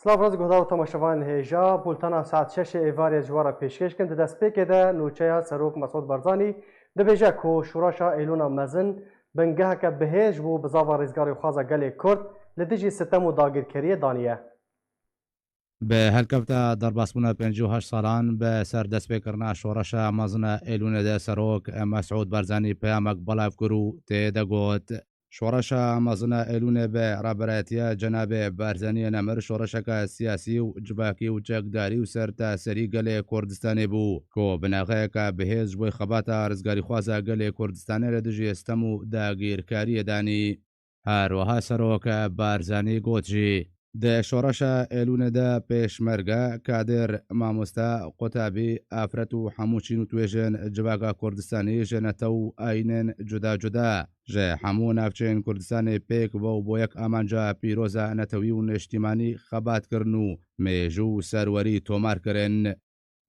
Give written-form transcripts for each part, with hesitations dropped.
سلااو ڕز گۆدا و تەماشەوان هێژا بولتەنا ساعت 6 ئێوارێ جوارە پێشکەشکن دە دەستپێکێدا نوچەیە سەرۆک مەسعود بەرزانی دەبێژە کۆ شوڕاشە ئەیلونا مەزن بنگەهەکە بەهێز بوو بزاوا ڕێزگاری خوازە گەلێ کورد لە دژی ستەم و داگیرکەریە دانیە. بە هەلکەوتە دەرباسبوونە 58 ساڵان بە سەر دەستپێکردنا شۆڕەشە مەزنە ئێلونەدە سەرۆک مەسعود بەرزانی پەیامێک بەڵاو کرد و تێدەگوت شۆڕەشە مەزنە ئێلونێ بە ڕابەرەتیە جەنابێ بەرزەنیە نەمر شۆڕەشەکە سیاسی و جباکی و جەکداری و سەر تا سەری گەلێ کوردستانی بوو کۆ بناغەیەکە بەهێز بۆی خەباتە ڕزگاری خوازە گەلێ کوردستانی لە دژی ئێستەم و داگیرکاریەدانی هەروەها سەرۆکە بارزانی گوتژی دە شۆڕەشە ئێلونەدا پێشمەرگە کادر مامۆستا قوتابی ئافرەت و هەموو چین و توێژێن جواگا کوردستانی ژێنەتە و ئاینێن جودا جودا ژێ هەموو ناوچەین کوردستانی پێک بە و بۆ یەک ئامانجا پیرۆزە نەتەوی و نیشتیمانی خەباتکردن و مێژوو و سەروەری تۆمارکردن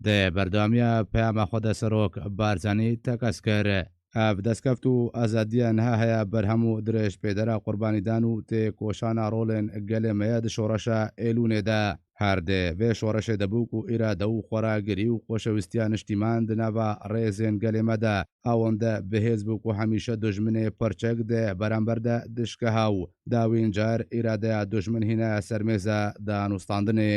دێ بەردامیە پەیامە خۆدە سەرۆک بارزانی تەکەس کرد ئەف دەستکەفت و ئازادیە نەها هەیە بەرهەم و درێژ پێدەرا قوربانیدان و تێکۆشانە ڕۆڵێن گەلێمەیە شۆڕەشە ئێلونێدا هەردێ vê şoreşê debûk û îrade û xwaragirî û xoşewistiya niştîman di nava rêzên gelê me de awanda bihêz bûk û hemîşe dojminê pirçek dê beramber de dişkeha û dawîn car îradeya dojmin hîne sermêza danûstandinê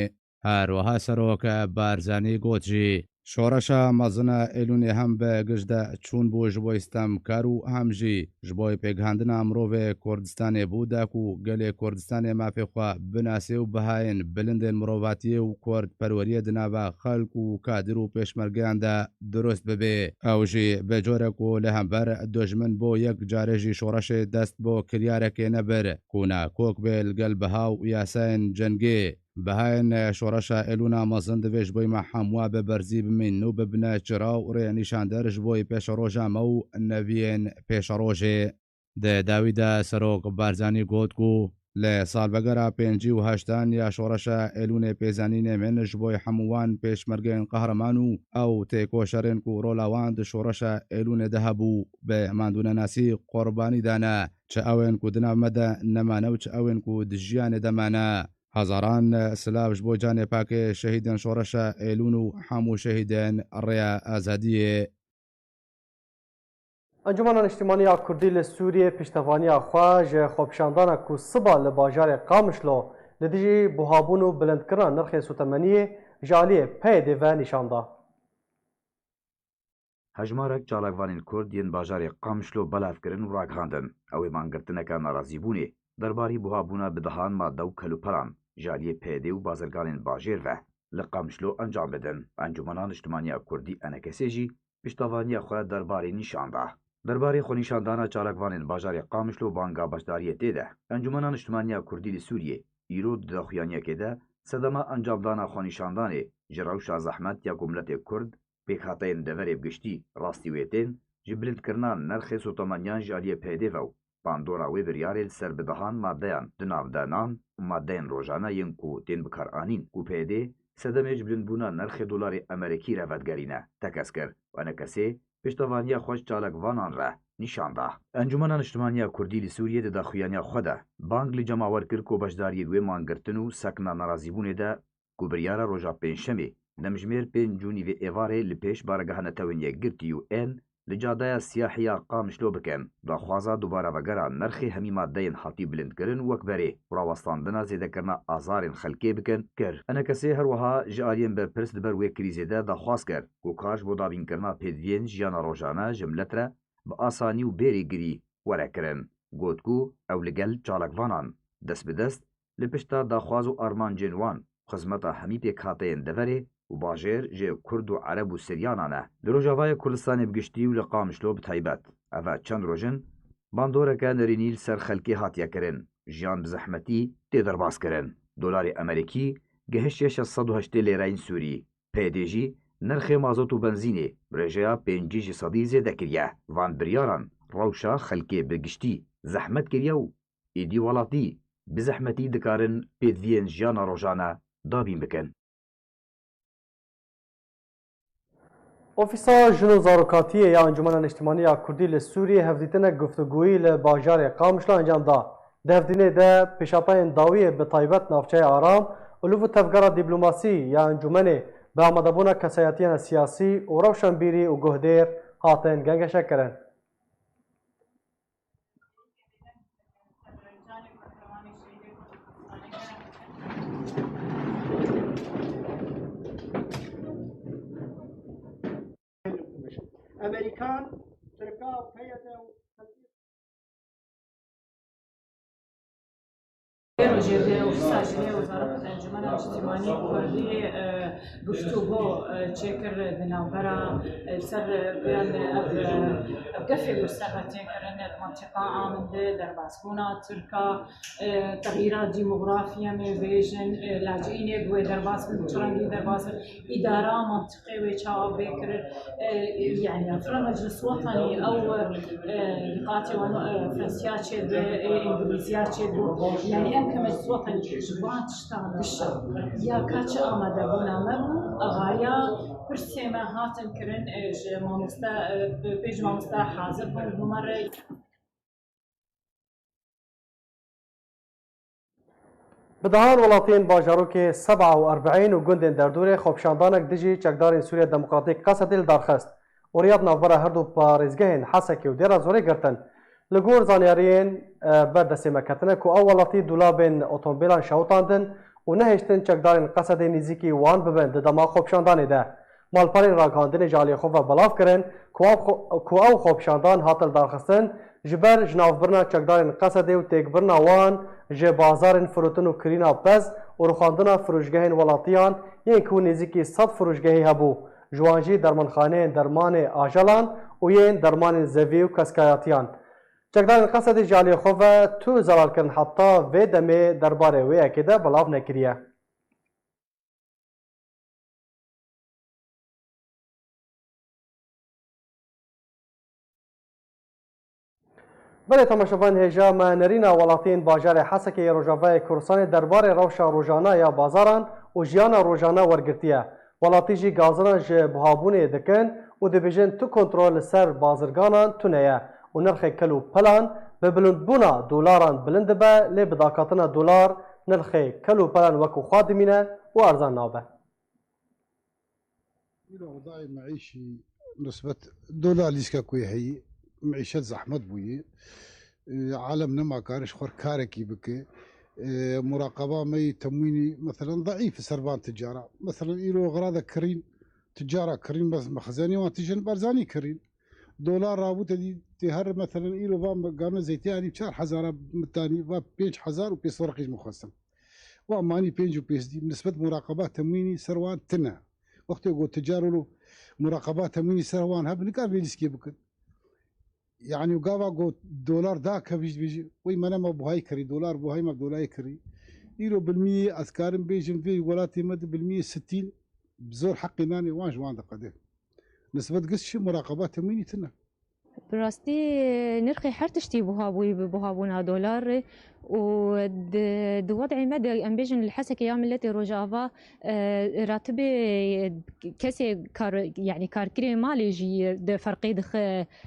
هەروەها سەرۆکە بارزانی گوت jî شۆڕەشە مەزنە ئێلونێ هەم بە گشتە چوون بۆ ji بۆ ئێستەمکار و هەم jî ji بۆی پێکهاندنا مرۆڤê Kurdistanê bû dek û gelê Kurdistanê mafêxwe binasê û bihayên bilindên mirovatiyê û kurdperweriyê di nava xelk û kadir û pêşmergeyan de durust bibe ew jî bêcorek û li hember dojmin bo yek carê jî şoreşê dest bo kiryarekê nebir ku na kok bê li gel biha û yasayên cengê بهاین شۆڕەشە ئێلونا مەزن divê ji bo me hemû bi berzî bimîn û bibine çira û rê nîşander ji bo pêşeroja me û neviyên pêşerojê di dawî de serok Barzanî got ku lê salvegera 58 ya şoreşa êlûnê pêzanînê min ji bo hemû wan pêşmergeyên qehreman û ew têkoşerên ku rola wan di şoreşa êlûnê de hebû bi mandûnenasî qurbanî dane çi ewên ku di nav me de nemane û çi ewên ku di jiyanê de mane هزاران سلااف ji bo canê pakê şehîdên şoreşa êlûn û hemû şehîdên rêya azadiyê. Encumena Niştimaniya Kurdî li Sûriyê piştevaniya xwe ji xwepişandana ku siba li bajarê Qamişlo li dijî buhabûn û bilindkirina nirxê sotemeniyê ji aliyê peyê ve nîşanda. Hejmarek çalakvanên Kurd yên bajarê Qamişlo belavkirin û ragihandin. Ew ê mangirtineka narazîbûnê دەرباری بوهابوونا بدەهان مادە و کەلوپەران ژالیە پێدێ و بازرگانên bajêr ve li Qamişlo encam bidin. Encumena Niştimaniya Kurdî Enekesê jî piştavaniya xwe derbarê nîşanda. Derbarê xwenîşandana çalakvanên bajarê Qamişlo banga başdariyê tê de. Encumena Niştimaniya Kurdî li Sûriyê îro di daxuyaniyekê de sedema encamdana xwenîşandanê ji rewşa zehmet ya Komletê Kurd pêkhateyên deverê giştî rastî wê tên ji bilindkirina nerxê sotemenyan ji aliyê pêdê ve û bandora wê biryarê li ser bidehan maddeyan di navdenan û maddeyên rojane yên ku tên bikaranîn û pêdê sedemê ji bilindbûna nerxê dolarê Amerîkî re vedgerîne tekez kir û Enekesê piştavaniya xwe ji çalakvanan re nîşanda. Encumena Niştimaniya Kurdî li Sûriyê di daxuyaniya xwe de bang li cemawer kir ku beşdariyê wê mangirtin û sekna nerazîbûnê de ku biryara roja pênşemê demjimêr 5 Cûnî vê êvarê li pêş bargeha netewên yekgirtî û ên li cadeya siyahî ya Qamişlo bikin. Daxwaza dubara vegera nerxê hemî maddeyên hatî bilindkirin wek berê û rawestandina zêdekirina azarên xelkê bikin kir. Enekesê her wiha ji aliyên berpirs li ber wê krîzê de daxwaz kir ku kar ji bo davînkirina pêdiviyên jiyana rojane ji millet re bi asanî û bêrî girî were kirin. Got ku ew li gel çalakvanan dest bi dest li pişta daxwaz û armancên wan xizmeta hemî pêkhateyên deverê û bajêr ji Kurd û Ereb û Siryanan e. Li Rojavayê Kurdistanê bi giştî û li Qamişlo bi taybet. Ev çend rojin bandoreke nirînî li ser xelkê hatiye kirin. Jiyan bi zehmetî tê derbas kirin. Dolarê Amerîkî gihişt 680 lêreyên Sûrî. Pêdê jî nerxê mazot û benzînê rêjeya 5 ji sedî zêde kiriye. Van biryaran rewşa xelkê bi giştî zehmet kiriye û êdî welatî bi zehmetî dikarin pêdiviyên jiyana rojane dabîn bikin. Ofîsa Jino Zarokatiyê ya Encumena Niştimaniya Kurdî li Sûriyê hevdîtinek guftugûyî li bajarê Qamişlo encam da. Di hevdînê de pêşapayên dawiyê bi taybet navçeya Aram û li vî tevgera dîplomasî ya Encûmenê bi amadebûna kesayetiyên siyasî û rewşenbîrî û guhdêr hatin gengeşekirin. امریکان ترکا پیدا روجه وفساجية وزارة الأنجمن الاجتماعية كردية گفتگو چکر بنابرا سر بیان قفل مستقبل کرن المنطقة آمده در باسپونا ترکا تغییرات ديموغرافية میویژن لاجئین گوی در باسپون چرانگی در باسپون إدارة منطقة وچاو بکر يعني أفراد مجلس وطني أو نقاطي فرنسيات شد إنجليزيات شد يعني كمجلس وطني جوان تشتغل بالشغل يا كاتش آمده بونا مبو أغايا برسيما هاتن كرن بيج مامستا حاضر بون بمره بدهان وڵاتین باژارۆکê 47 û gundên derdûrê xwepşandanek dijî çekdarên Sûriya Demokratîk Qesedê li darxist. Oriyat navbera her du parêzgehên Hesekê û Dêra Zorê girtin. Li gor zanyariyên berdestê meketine ku ew welatî dûlabên otomobîlan şewitandin û nehêştin çekdarên Qesedê nîzîkî wan bibin di dema xwepşandanê de. Malperên ragihandinê ji aliyê xwe ve belav kirin ku ew xwepşandan hatin darxistin ji ber ji navbirina çekdarên Qesedê û têkbirina wan ji bazarên firotin û kirîna pez û rixandina firûjgehên welatiyan yên ku nêzîkî 100 firûjgehî hebû. Ji wan jî dermanxaneyên dermanê ajalan û yên dermanên zevî û keskayatiyan. Çekdarên Qesedê ji aliyê xwe ve tu zelalkirin heta vê demê derbarê wê yekê de belav nekiriye. Belê temaşevan hêja me nerîna welatiyên bajarê Hesekê ya Rojavayê Kurdistanê derbarê rewşa rojane ya bazaran û jiyana rojane wergirtiye. Welatî jî gazinan ji buhabûnê dikin û dibêjin tu kontrol li ser bazirganan tune ye û nirxê kel û pelan bi bilindbûna dolaran bilind dibe lê bi dakatina dolar nirxê kel û pelan wekû xwe dimîne û erzan nabe. الوضع المعيشي نسبة دولار ليسكاكوي هي معيشة زحمت بوي عالمنا ما كارش خور كاركي بكي مراقبة مي تمويني مثلا ضعيف سربان تجارة مثلا إيرو غراضة كرين تجارة كرين بس مخزاني وانتجن برزاني كرين دولار رابطه دي تهر مثلا إلو بام قارن زيتياني بشار حزارة متاني و 5000 و 500 ورقيش مخصم وأماني بينج و بيس دي بالنسبة مراقبات تمويني سروان تنا وقت يقول تجارلو مراقبات تمويني سروان هب نقار بيلسكي بكن يعني وقابا قو دولار داك بيجي وي منا ما بوهاي كري دولار بوهاي ما بدولاي كري إيرو بالمية أذكارن بيجن في ولاتي مد بالمية 60 بزور حقي ناني واش وان قدر نسبة قش مراقبات تمويني تنا براستي نرخي حرتشتي بوهابونا دولار ود وضعي مدى امبيجن الحسك ايام التي روجافا راتبي كسي كار يعني كاركري مالي جي فرقي دخ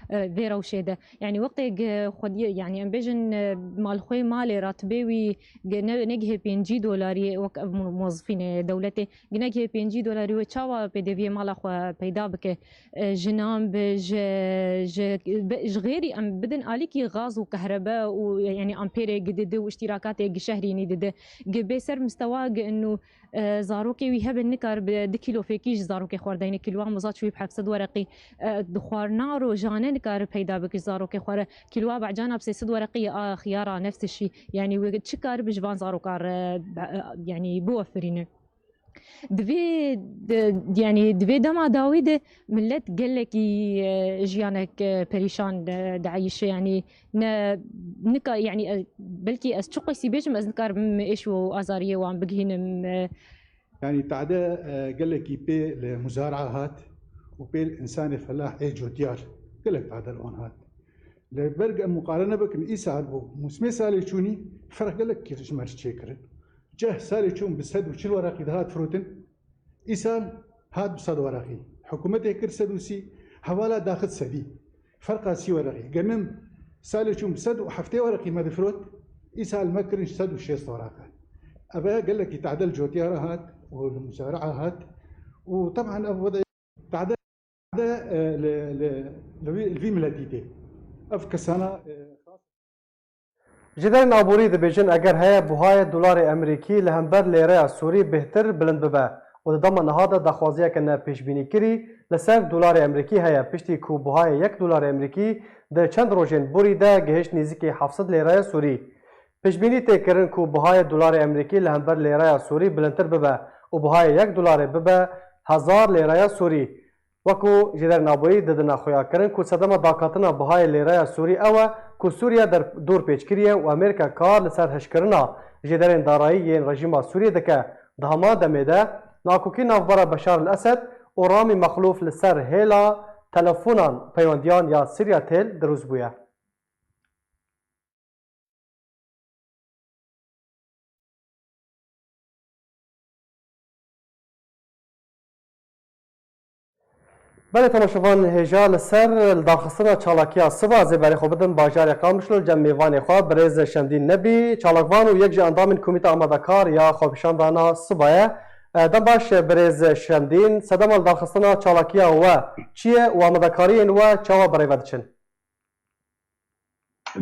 فيرا وشيده يعني وقت خد يعني امبيجن مال خوي مالي راتبي وي نجه بينجي دولاري موظفين دولتي نجه بينجي دولاري وتشاوا بي دي في مال اخو بيدا بك جنام بج غيري ام بدن اليكي غاز وكهرباء ويعني امبيري جديد واشتراكات شهري ندد بيسر مستوى انه زاروكي ويهب النكر ب كيلو فيكيش زاروكي خوردين كيلو مزات شوي بحب صد ورقي دخوار نار وجانا نكر بيدا بك زاروكي خور كيلو بعجانا بس صد ورقي خياره نفس الشيء يعني وتشكر بجبان زاروكار يعني بوفرينه دفي يعني دفي دما داويد ملت قال لك جيانك بريشان دعيش يعني نكا يعني بلكي استشقي سيبيج از نكار ايش وازاريه وعم بقهن يعني تعدى قال لك بي المزارعه هات وبي الانسان الفلاح ايجو ديار قال لك تعدى الان هات لبرق مقارنه بك ايسال موسمي سالي شوني فرق قال لك كيف ما تشكر جه سالي شون بسد وشل ورقي هات فروتن إيسال هاد بصد ورقي حكومته كر سدوسي حوالا داخل سدي فرق سي ورقي قنم سالي شون بسد وحفتي ورقي ما دفروت إيسال ما كرنش سد وشيست ورقه أبا قال لك يتعدل جوتيارة هات والمزارعة هات وطبعا وضع تعدل الفي ملاتيتي أفكسانا جدال نابوری دبیجن اگر هیا بهای دلار امریکی لهمبر لیره سوری بهتر بلند ببه و دما نهاده دخوازیه که نه پیش بینی کری لسر دلار امریکی هیا پشتی کو بهای یک دلار امریکی ده چند روزین بوری ده گهش نزدیک 700 لیره سوری پیش بینی تکرن کو بهای دلار امریکی لهمبر لیره سوری بلندتر ببه و بهای یک دلار ببه 1000 لیره سوری وکو جدال نابوری ددنا خویا کرن کو صدما داکاتنا بهای لیره سوری اوه کو سوریه در دور پیچ کریه و امریکا کار لسر هشکرنا جدرین دارایی رژیم سوریه دکه دهما دمیده ناکوکی نافبرا بشار الاسد و رامی مخلوف لسر هیلا تلفونان پیوندیان یا سوریا تل دروز بویه. بله تماشاوان هجا لسر داخستنا چالاکیا سبا زبری خو بدن باجار قامشلو جم میوان خو برز شمدین نبی چالاکوان و یک جه اندام کمیته آمادکار یا خوابشان دانا سبایه دم باش برز شمدین صدام داخستنا چالاکیا و چیه و آمادکاری و چاوا برای ودچن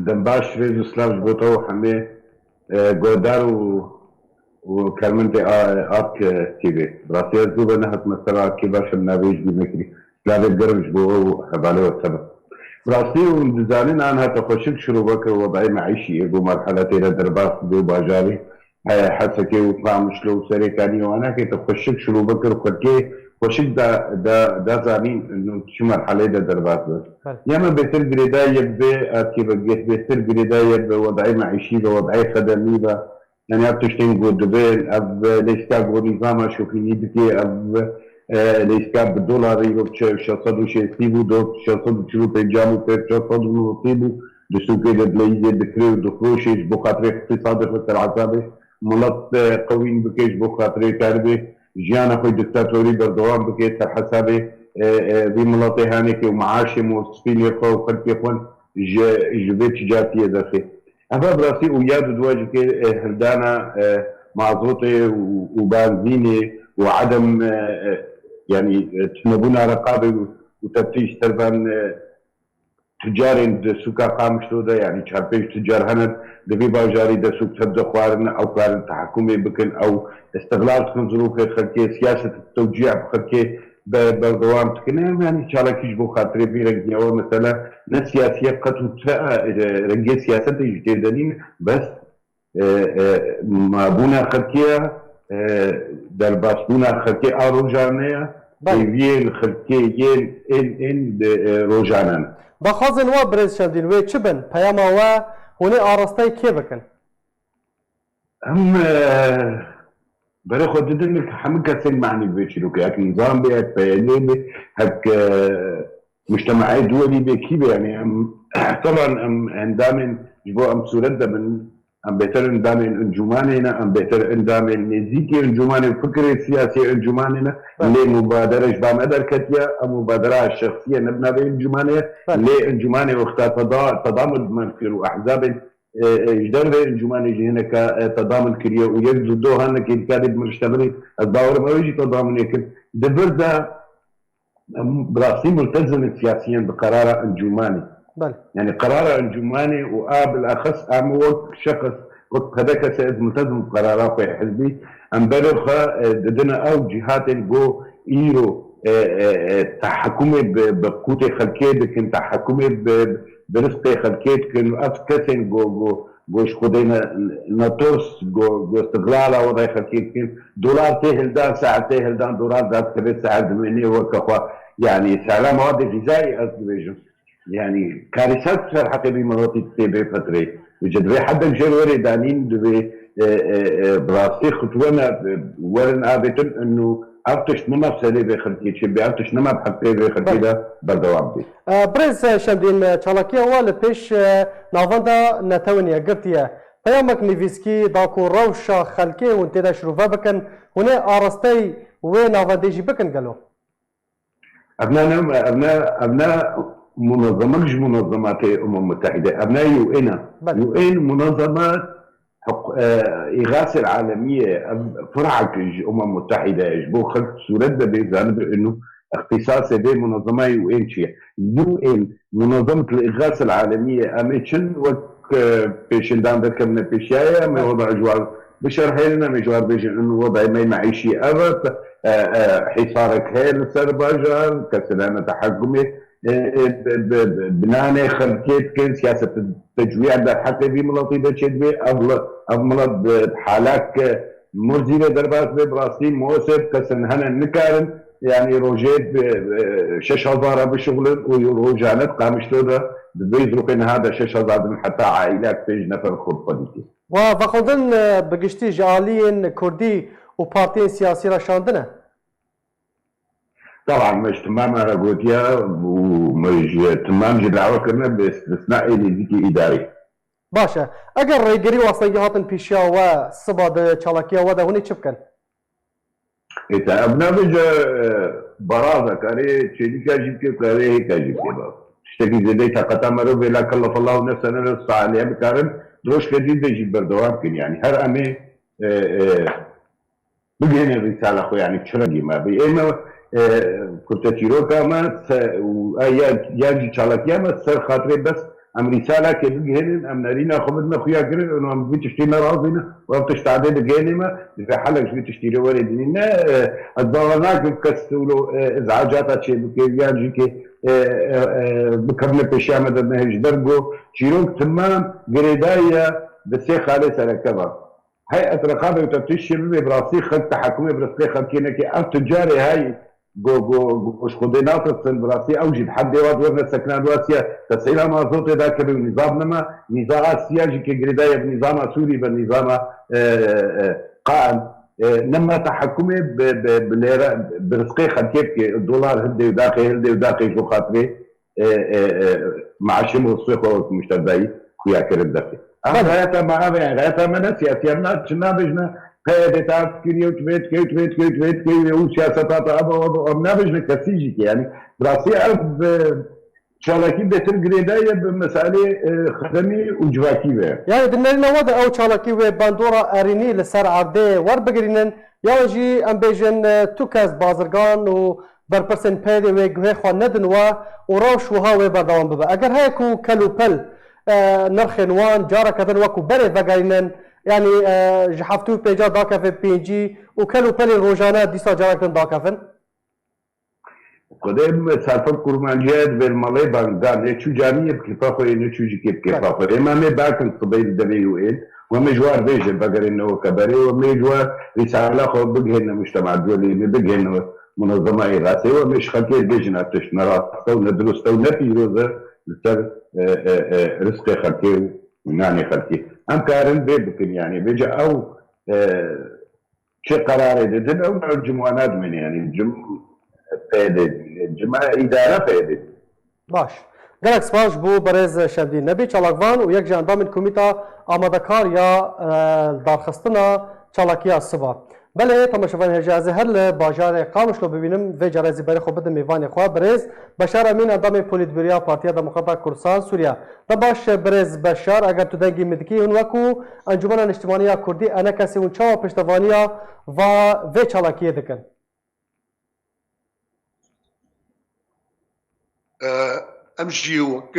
دم باش ريز سلاف بوتو همه گودار و كلمنتي اب تيبي براسيل زوبا نهت مثلا كيفاش النبيج بمكري لا بقرمش بو حبالو السبب براسي وندزانين عنها تخشك شروبك وضعي معيشي يقو مرحلتي لدرباس بو باجاري هاي حسكي وطلع مشلو سريكاني وانا كي تخشك شروبك وكركي وشك دا زانين انه شو مرحلة دا درباس بس ياما بيتر قريدا يبي كيف بقيت بيتر قريدا يبي وضعي معيشي وضعي خدمي يعني اب تشتين قود دبيل اب ليسكا قود نظام شوفيني بكي اب ليسكا بالدولار يروب شاصدو شيستيبو دوت شاصدو شروع بيجامو بير شاصدو نوطيبو دسوكي دبليزي دكريو دخلوشيش بو خاطري اقتصاد خطر عذابي ملط قوين بكيش بو خاطري تاربي جيانا خوي دكتاتوري بردوان بكي سر حسابي في ملطي هانيكي ومعاشي موصفيني خو وخلقي خون جبيت جاتية داخل أنا براسي وياد دواجي كي هلدانا معزوطي وبنزيني وعدم يعني تنبونا رقابي وتفتيش تربان تجاري سوكا قامشلو ده يعني شاربيش تجار هند دبي باجاري ده سوق تبدا خوارن او قارن تحكمي بكن او استغلال تكون ظروف خلكي سياسة التوجيع بخلكي بردوام تكنم يعني شاركيش بو خاطري بيرجني أو مثلا ناس سياسية قد تفاء رجال سياسة جديدين بس ما بونا خلقية درباس بونا خلقية روجانية يل خلقية يل إن روجانا بخوازن و برز شمدين وي چبن پیاما و هوني آرستای کی بکن؟ هم برای خود دیدن که همه کسی معنی بچینو که هک نظام به هک پیالی به هک مجتمعي دولي بكيبه يعني طبعا دائما جبوا صورت من بهتر دائما انجماننا بهتر دائما نزيكي انجمان الفكر السياسي انجماننا لمبادره جبام ادركتيا المبادره الشخصيه نبنى بانجمانها لانجمان وقت تضامن منفر واحزاب جدر انجمان يجي هناك تضامن كريا ويجد دوها انك كاتب مشتغلي الدور ما يجي تضامن يمكن دبردا براسي ملتزم سياسيا بقرار انجماني يعني قرار انجماني وبالاخص وقت شخص وقت هذاك سيد ملتزم بقرارات حزبي امبارح ددنا او جهات جو ايرو تحكمي بقوتي خلكيت كن تحكمي برزقي خلكيت كن افكسن جو خدينا نطرس جو استغلال وضع خلكيت كن دولار تهل دان ساعة تهل دان دولار ذات كبير ساعة دميني وكفا يعني سعر مواد غذائي أصبح يعني كارثات صار حتى بمناطق تبع فترة وجد حدا جروري دانين براسي خطوانا ورن عادة انه أفتش نما سالي بخلقي شيء بأفتش نما بحقي بخلقي ده بردوام دي برز شمدين چالاكي هو لبيش نافندا نتونيا قرتيا پیامک نویسکی داکو روشا خلقی و انتدا شروفا بکن هونه آرستای و نافندیجی بکن گلو أبناء منظمات منظمات الأمم المتحدة أبناء UN منظمات إغاثة العالمية فرع الأمم المتحدة جبو خلق صورة بجانب إنه اختصاص به منظمة UN شيء UN منظمة الإغاثة العالمية أميشن وك بيشندان بكم بيشايا ما وضع جوار بشرحنا مجوار بيجن إنه وضع ما معيشي أبد حصارك هي السرباجة كسلامة تحكمي بنانه خلقيت كن سياسة التجويع ده حتى بملاطي ده شد أضملت حالك مرزية دربات براسي موسف كسنهنا نكارن يعني روجيت 6000 بشغل وروجانت قامش له بيزرق ان هذا 6000 من حتى عائلات تيج نفر خطة دي وفخدن بقشتي جالين كردي وبارتين سياسي رشاندنا طبعا مش تمام رغوتيا ومش تمام جدعوة كنا باستثناء نزيكي إداري باشا اگر ريگري واسطه هاتن پیشا و سباد چالاكيا ودا هوني چبكن إذا أبنا بجا برازة كاري تشيديكا جيبكي كاري هيكا جيبكي بس اشتكي زيدي تاقتا مرو بلا كلف الله نفسنا نفسه عليها بكارن دروش كديد دي جيب بردوام كن يعني هر أمي بجين الرسالة خو يعني بشرقي ما بي إما كنت تيروكا ما ياجي تشالاكيا ما سر خاطري بس ام رسالة كبجهن ام نارينا خبرنا خويا كرن انه ام بتشتينا رازينا وبتشتعدي بجانما في حالك شو تشتري والدينا الضغطات بكسلو ازعاجات شيء بكياجي كي بكرنا بشامة نهج درجو شيروك تمام جريدايا بسي خالص ركبها هيئة رقابة وتفتيش شبابي براسي خلق تحكمي براسي خلقينا كي ام تجاري هاي جو خدينات السنبراسي اوجد حد يواد ورنا سكنان واسيا تسعيلا مازوت ذاك بالنظام نما نظام سياجي كجريدايا بنظام سوري بالنظام قائم نما تحكمي برزقي خلكيك الدولار هدي وداقي جو خاطري مع شمو الصيخ ومشتبعي خويا كرم داخل غاية ما نسياسيا ما بجنا قيادة عسكرية وتبيت وسياسات أبنا بجنا كسيجي يعني براسي أب شالكي بيتر جريدايا بمسألة خدمي وجواكي بها يعني دلنا وضع أو شالكي باندورا أريني لسر عرضي وربقرينن ياجي أم بيجن توكاز بازرگان و برپرسن پیده و گوه خواه ندن و روش و هاوی بردوان ببا اگر هایکو کلو پل نرخ وان جارة كذا وكو بري فقاينن يعني جحفتو بيجا داكفن بيجي وكلو بلي روجانا ديسا جارة كن داكفن قدام سالفة كورمانجيات بالمالي بانجان نشو جانية بكفافة نشو جي كيف كفافة إما مي باكن صبيل دبيو إن ومجوار بيجي بقر إنه كبري ومجوار رسالة خو بجهن مجتمع دولي بجهن منظمة إغاثة ومش خلقية بيجنا تشمرات تو ندرس تو نفي روزة لسر رزق خلقية ونعني خلقية أم كارن بيبكن يعني بيجي أو شيء قرار يدن أو الجمعانات من يعني الجماعة إدارة فائدة باش گلک سپاس بو برز شمدین نبی چالاکوان و یک جاندام کمیتا آمادکار یا دارخستنا چالاکیا سبا بله تماشاوان هجازه هر لباجار قامش رو ببینم و جرازی برای خوب بدم میوان خواه برز بشار امین اندام پولیتبریا پارتیا دموکراتا کردستان سوریا دباش برز بشار اگر تو دنگی مدکی اون وکو انجمن اجتماعی کردی انا کسی اون چاو پشتوانیا و چالاکیه دکن امشي وك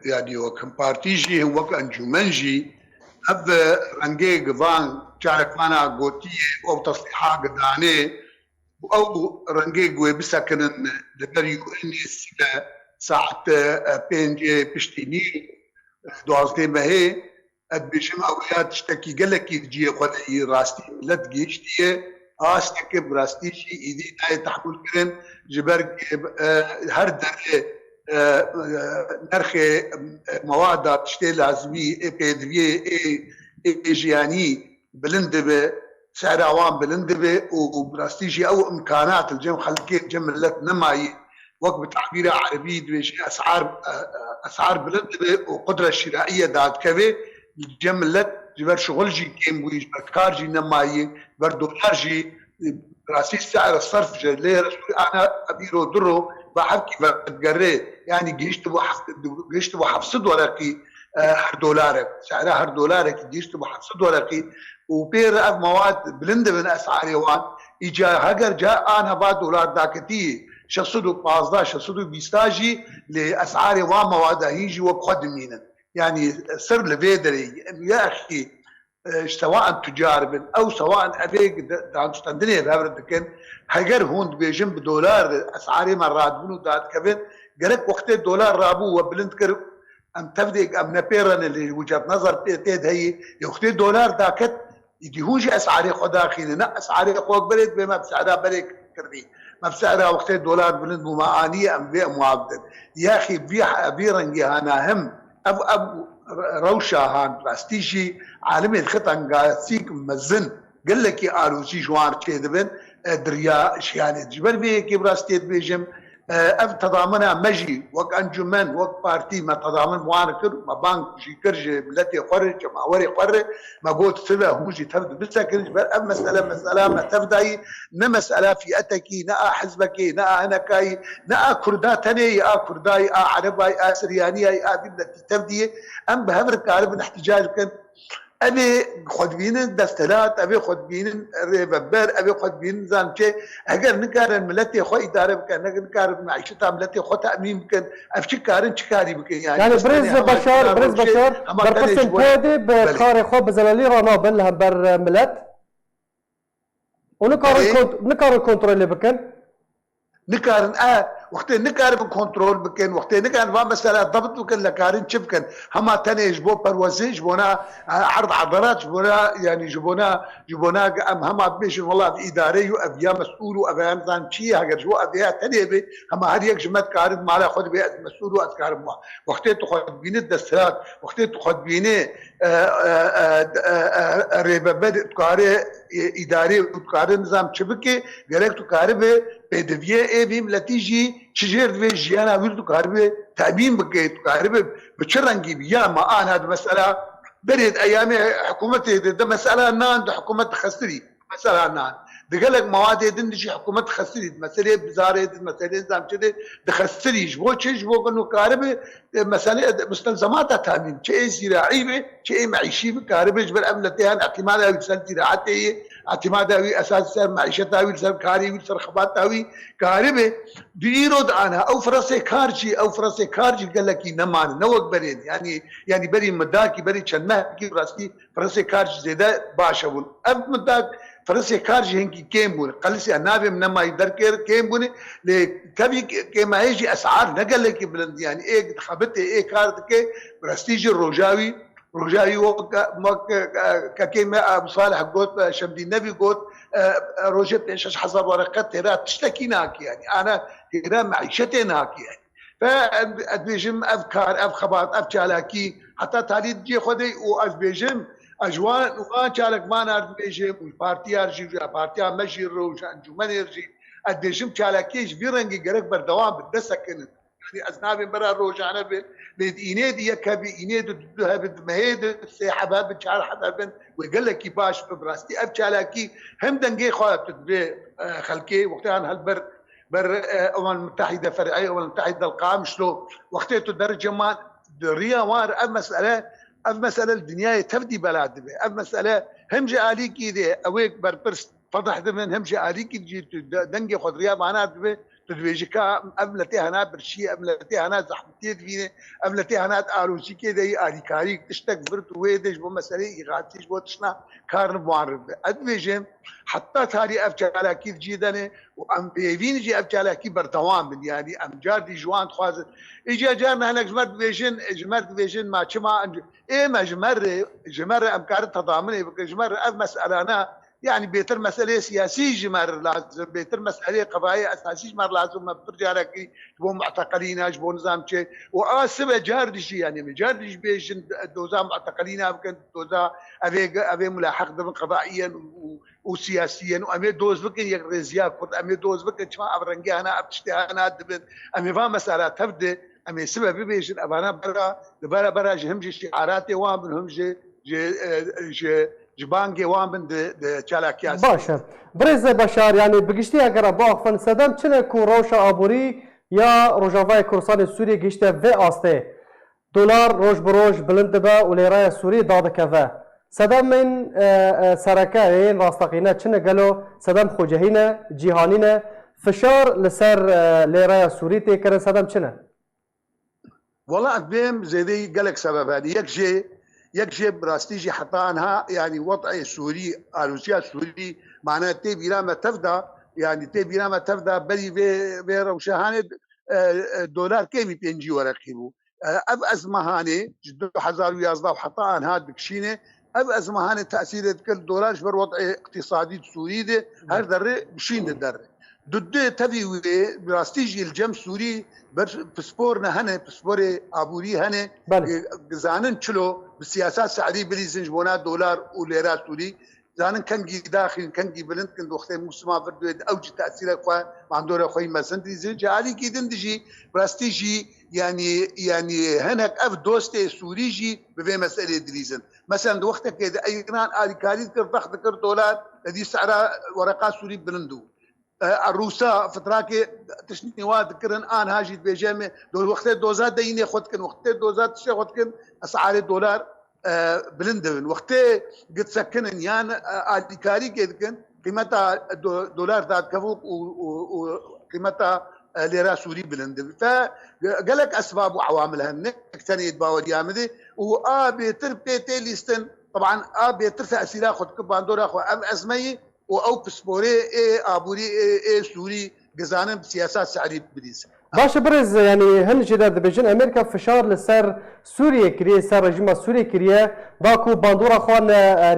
يعني وكم بارتيجي وك انجمنجي هب رنجي قفان شارك مانا قوتي او تصليحات قداني او رنجي قوي بسكن دبريو اني ساعة بينجي بشتيني دوازدي مهي ادبشم اويات تشتكي قالك يجي قدعي راستي لا تجيشتي استك براستي شي ايدي تحمل كرن جبر هر درجه نرخ مواد تشتي لازمي بيدوي ايجياني بلندبه سعر عوام بلندبه وبراستيجي او امكانات الجم خلقي جملت نماي وقت بتعبير عربي دويش اسعار بلندبه وقدره الشرائيه دات كبي جملت جبر شغل جي كيم ويج كار جي نماي بر دولار جي راسي سعر الصرف جلير انا ابيرو درو بحكي بتقري يعني جيش تبو حفصد ورقي هر دولار سعرها هر دولار جيش تبو حفصد ورقي وبير مواد بلند من اسعار وان اجا هاجر جاء انا بعد دولار داكتي شخصدو 15 شخصدو 20 جي لاسعار وان مواد هيجي وبقدمين يعني سر لفيدري يا اخي سواء تجار او سواء ابيك عندنا بهبردكن هاجر هون بيجم بدولار اسعاري مرات بنو دات كبن قالك وقت الدولار رابو وبلند كر ام تبدي ام نبيرن اللي وجهه نظر تيد هي وقت الدولار داكت يجي هوجي اسعاري خدا خينا اسعاري قوق بريد بما بسعرها بريك كردي ما بسعرها وقت الدولار بلند ممانيه ام بيع معبد يا اخي بيرنجي انا هم اب روشة هان راستيشي عالمي الخطن قاسيك مزن قال لك يا آلوسي جوار كذبن دريا شياني جبل بيكي براستيت بيجم اف تضامنها مجي وك انجمن وك بارتي ما تضامن موانكر ما بانك جي كرج بلاتي قرج ما وري قرر ما قلت سبا هوجي تفد بسكر جبل اف مسألة ما تفداي مسألة في اتكي نا حزبكي نا انا كاي نا كرداتني كرداي عرباي سرياني بلاتي تفدي ام بهمرك عرب احتجاج كان ابي خد بين دستلات ابي خد بين ريببر ابي خد بين زانشي اگر نكار ملتي خو اداره كان نكار معيشتها ملتي خو تامين كان افشي كارن شكاري بك يعني برز بشار برقسم بودي بخار خو بزلالي رانا بلها بر ملت ونكار كنترول بكن نكارن وقت نكارن كنترول بكن وقت نكارن ما مسألة ضبط بكن لكارن شبكن هما تاني جبو بروزي جبونا عرض عضلات جبونا يعني جبونا هما بيش والله بإداري وأبيا مسؤول وأبيا نظام شيء هاجر جو أبيا تاني بي هما هريك جمت كارن مالا خد بي مسؤول وأذكار ما وقت تخد بين الدستات وقت تخد بين ريبابد تكاري إداري وتكاري نظام شبكي قالك تكاري بدویه بیم لطیجی چجور دوی جیانا ویل تو کاربه تأمین بکی تو کاربه بچرنگی بیا ما آن هذا مسألة بريد أيام حكومته ده مسألة نان ده حكومة خسري مسألة نان دقلك مواد دندشي حكومة خسري مسألة بزارة مسألة زام كده ده خسري جبو شيء جبو كأنه كاربه مسألة مستلزمات تأمين شيء زراعي به شيء معيشي بكاربه جبر أملتها اعتمادها بسنة زراعته اعتمادها اساس معيشتها سر كاري سر خباتها كاربه بيرود عنها او فرصه كارجي قال لك نمان نوق برين يعني بري مداكي بري چنه كي راستي فرصه كارجي زياده باشول اب مداك فرنسا كارجي هنكي كيم بون قلسي النابي من ما يقدر كيم بون كبي كما يجي اسعار نقل لك بلند يعني ايه خبطي ايه كارتك برستيج الرجاوي ككيما ابو صالح قلت شمدي النبي قلت روجت ايش حسب ورقات هنا تشتكي هناك يعني انا هنا معيشتي هناك يعني فأدبيجم افكار خبات افشالاكي حتى تالي تجي خدي وأدبيجم اجوان وان شالك ما نعرف بيجم والبارتي ارجي بارتي مجي روج انجمن يرجي أدبيجم شالاكيش بيرنجي قرق بردوام بدسكن يعني أزنابي برا روجانا بيد إينيد يكبي إينيد هبد مهيد سيحبها بتشال حدا بن ويقول لك باش ببراستي أبشالاكي هم دنجي خواب تدبي خلكي وقتها هالبر الأمم المتحدة فرعية الأمم المتحدة القام شلو وقتها تدرج ما دريا وار مسألة الدنيا تفدي بلاد مسألة هم جالي كده أويك بربرس فضح من هم جالي كده دنجي خد ريا معناته تدويجكا أملتي هنا برشي أملتي هنا زحمتي فيني أملتي هنا آروسي كده آريكاري تشتك برد ويدش بمسألة إغاثيش بوتشنا كارن معرف أدويجم حتى تاري أفجالا كيف جيدانه وأم بيفين جي أفجالا كيف بردوام يعني أم جاردي جوان خوازن إجا جارنا هناك جمرت بيجن ما شما إيه ما جمر أم كارت تضامني جمر أف مسألة يعني بيتر مسألة سياسية جمر لازم بيتر مسألة قضايا أساسية جمر لازم ما بترجع لك جبوا معتقلين جبوا نظام شيء وآسبة جاردش يعني جاردش بيجن دوزا معتقلين يمكن دوزا أبي ملاحق ضمن قضائيا وسياسيا وأمي دوز بكن يغرزيا كرد أمي دوز بكن شما أبرنجي أنا أبتشتها أنا دبن أمي فا مسألة تبدأ أمي سبب بيجن أبانا برا جهمجي شعاراتي وامن همجي جبانگی وامن د چالاکیاس باشه برز بشار يعني بگشتی اگر باخفن صدم چنه کو روشا آبوری یا روجاوای کورسان سوری گشته و آسته دلار روش بروش بلند به و لیرای سوری داده که و صدم من سرکه این راستقینه چنه گلو صدم خوجهینه جیهانینه فشار لسر لیرای سوری تیکره صدم چنه والله أبيم زيدي قالك سبب هذه يكشي براستيجي حتى عنها يعني وضع سوري روسيا السوري معناها تبي ما تفدى يعني تبي ما تفدى بلي في روشهانه دولار كيف بينجي ورقيبو اب ازمهانه جدو حزار ويازدا وحتى عنها بكشينه اب ازمهانه تاثير كل دولار بر وضع اقتصادي سوري ده هر ذره بشين الدره ضد تبي براستيجي الجم سوري بسبورنا هنا بسبوري ابوري هنا زانن چلو بالسياسات السعوديه بليزن جبونا دولار وليرات سوري زانن كان داخل كان بلند كان وقتها مسما برد اوج تاثير اخوا ما عندنا اخوي مسندي زين عالي كيدن دجي براستيجي يعني هناك اف دوستي سوريجي بفي مساله دريزن مثلا وقتها كده ايران الي كاريد ضخ ذكر دولار الذي سعرها ورقات سوري بلندو الروسا فتراكي تشني واد كرن ان هاجي بيجامه دول وقت دوزات ديني خدكن وقت دوزات شي خدكن اسعار الدولار بلندن وقت قد سكن يان الديكاري كدكن قيمتها دولار ذات كفوق وقيمتها ليره سوري بلندن فقال لك اسباب وعوامل هن اكتني باور يامدي بيتر بيتي ليستن طبعا بيتر تاثير خد كباندور اخو ام ازمي او بسبوري ابوري سوري جزانم سياسات سعودي بديس باش برز يعني هن جداد بجن امريكا فشار لسر سوريا كريه سر رجيم سوريا كريه داكو باندورا خوان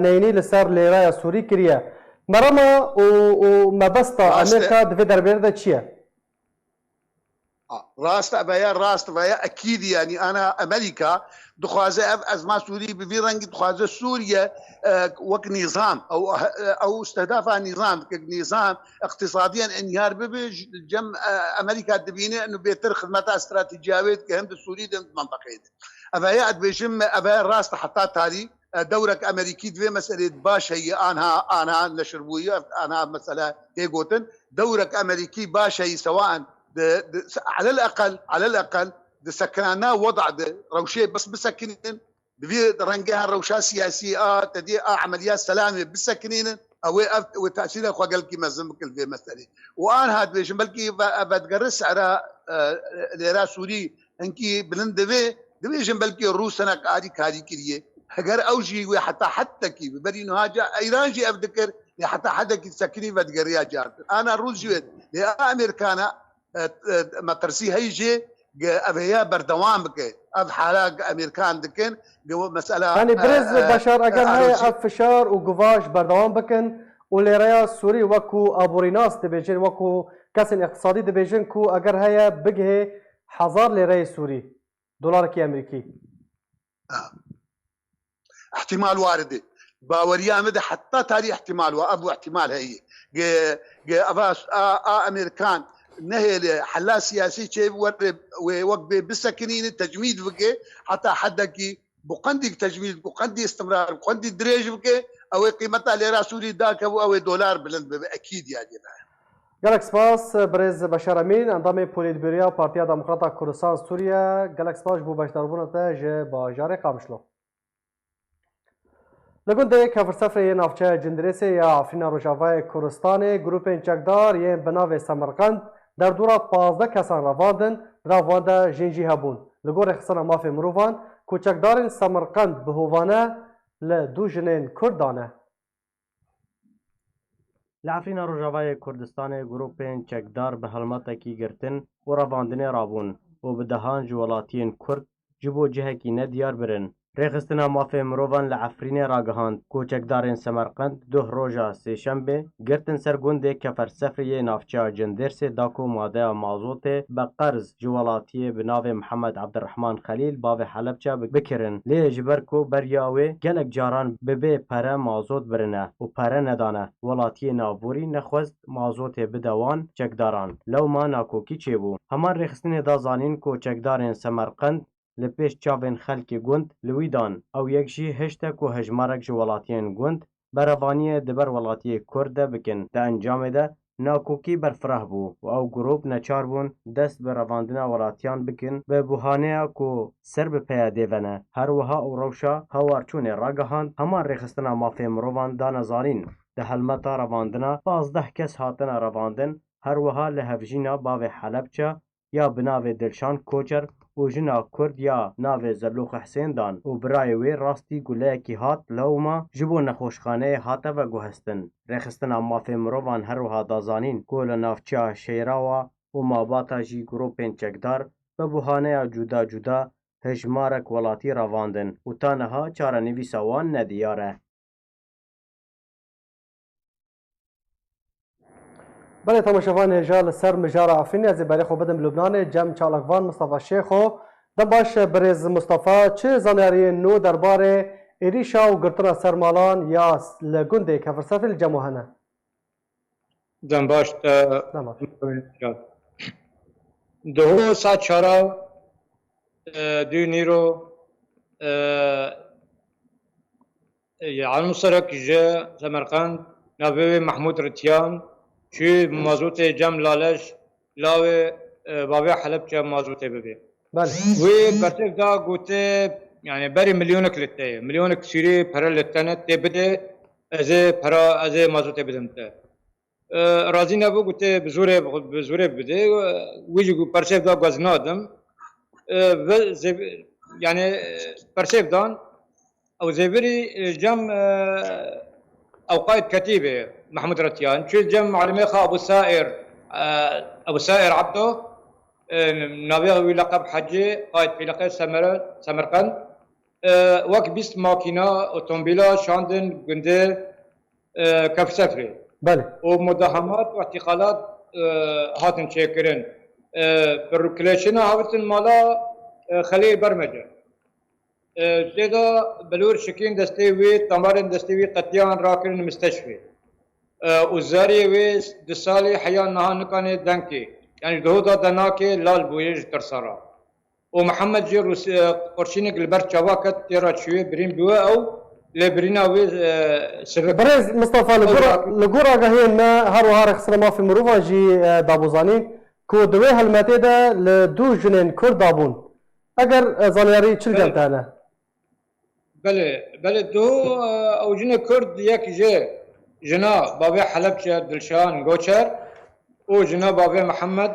نيني لسر ليرايا سوري كريه مرما وما بسطا امريكا دفي دربيردا تشيا راست بايا اكيد يعني انا امريكا دخوازه ازمه سوري بفي رنج دخوازه سوريا وك نظام او استهدافها نظام نظام اقتصاديا انهيار جم امريكا دبينه انه بيتر خدماتها استراتيجيات كهم السوري دم منطقه ابايا بيجم ابايا راست حتى تاري دورك امريكي دفي مساله باش هي انا نشربويه انا مساله هيغوتن دورك امريكي باش هي سواء على الاقل سكننا وضع روشيه بس بسكنين بفي رنجها روشات سياسيه تدي عمليات سلامه بسكنين او تاثير اخو قال كي مزم كل في مساله وان هاد بيش بلكي بتقرس على ليرا سوري انكي بلند دبي جنبلكي الروس انا قاعدي كاري كريه هجر اوجي حتى كي بري انه هاجا ايران جي افتكر حتى حدا سكني بدقريا جار انا روزيت يا امريكانا ما ترسي هيجي ابيا بردوام بك اب حالا امريكان دكن مساله يعني برز بشار اگر هي افشار وقفاش بردوام بكن وليريا سوري وكو ابوريناس دبيجن وكو كاسن اقتصادي دبيجن كو اگر هي بقه حزار ليري سوري دولار كي امريكي احتمال وارد باوريا مدى حتى تاريخ احتمال وابو احتمال هي اباس امريكان نهي حلا سياسي شيء وقت بسكنين التجميد بقى حتى حدك بقندي تجميد بقندي استمرار بقندي دريج بقى او قيمتها ليرا سوري داك او دولار بلند اكيد يعني گلک سپاس برز بشار امین اندام پولیتبیریا پارتیا دموکراتا کردستان سوریا گلک سپاس بو بشداربونا تا ج باجار قامشلو لگون ده کفر سفر نافچه جندرسه یا افرینا روجاوای کردستان گروپ چکدار یه بناو سمرقند در دورا 15 کسان رواندن جنجی هبون لگور اخصان ماف مروفان کوچکدارن سمرقند بهوانه لدو جنین کردانه لعفرین روجاوای کردستان گروپین چکدار به هلمتکی گرتن و رواندن رابون و به دهان جوالاتین کرد جبو جهکی ندیار برن ریخستنا مافه مروان لعفرین راگهاند کوچکدارین سمرقند دو روژا سه شنبه گرتن سرگونده کفر سفری نافچه جندرس داکو ماده مازوت به قرض جوالاتی بناو محمد عبدالرحمن خلیل باو حلبچه بکرن لی جبرکو بریاوه گلک جاران ببه پره مازوت برنه و پره ندانه ولاتی نابوری نخوست مازوت بدوان چکداران لو ما ناکوکی چه بو همان ریخستن دا زانین کوچکدارین سمرقند لپیش چاوین خلک گوند لویدان او یکشی هشتک و هجمارک جوالاتین گوند بروانی دبر ولاتی کرده بکن ده انجام ده ناکوکی برفراه بو و او گروپ نچار بون دست به رواندنا ولاتیان بکن به بوهانه کو سر به پیاده ونه هر وها او روشا هوارچون راگهاند همان ریخستنا مافی مروان دا نزارین ده هلمتا رواندنا 15 کس هاتن رواندن هر وها لهفجینا باو حلبچه یا بناو دلشان کوچر و جنا کرد یا ناو زلوخ حسین دان و برای وی راستی گله کی هات لوما جبو نخوشخانه هاته و گوهستن ریخستن مافی مروان هر وها دازانین گول نافچه شیراوا و ماباتا جی گروپین چکدار به بوهانه جدا جدا هجمارک ولاتی رواندن و تانها چارنویسا وان ندیاره بله تماشاوان هجال سر مجار عفرینی از بری خو بدم لبنان جمع چالکوان مصطفی شیخو دم باش برز مصطفی چه زانیاری نو درباره ایریشا و گرتنا سرمالان یا لگنده کفرسفل جمعهنه دم باش دو ساعت چارا دو نیرو علم سرک جه سمرقند نبوی محمود رتیان چی مازوت جم لالش لاوه بابی حلب چه مازوت ببی. بله. وی برتف دا گوته یعنی بری میلیونک لته میلیونک سری پرا لتنه تی بده از مازوت بدم ته. رازی نبود گوته بزوره بده ویجی گو برتف دا گزنادم و یعنی برتف دان او زبری جم اوقات كتيبه محمود رتيان شو جمع علميخا ابو سائر عبده نبيه لقب حجي قائد في لقب سمرقند وقت بيست ماكينه اوتومبيلا شاندن جنده كف سفري بله ومداهمات واعتقالات هاتن شيكرين بالركليشنا هاوتن مالا خليه برمجه زيدا بلور شكين دستيوي تمارين دستيوي قتيان راكن المستشفى وزاري وي دسالي حيان نها نكاني دنكي يعني دهودا دناكي لال بويج ترسارا ومحمد جيروس قرشينك البر شواكت تيرا شوي برين بوا او لبرينا وي سبب بريز مصطفى لغورا غهينا هارو هارخ سلام في مروفا جي دابوزانين كو دوي هلمتي دا لدو جنين كرد دابون اگر زانياري چل جمتانا بله دو او جنه کرد یک جنا بابي حلبچه دلشان گوچر او جنا بابي محمد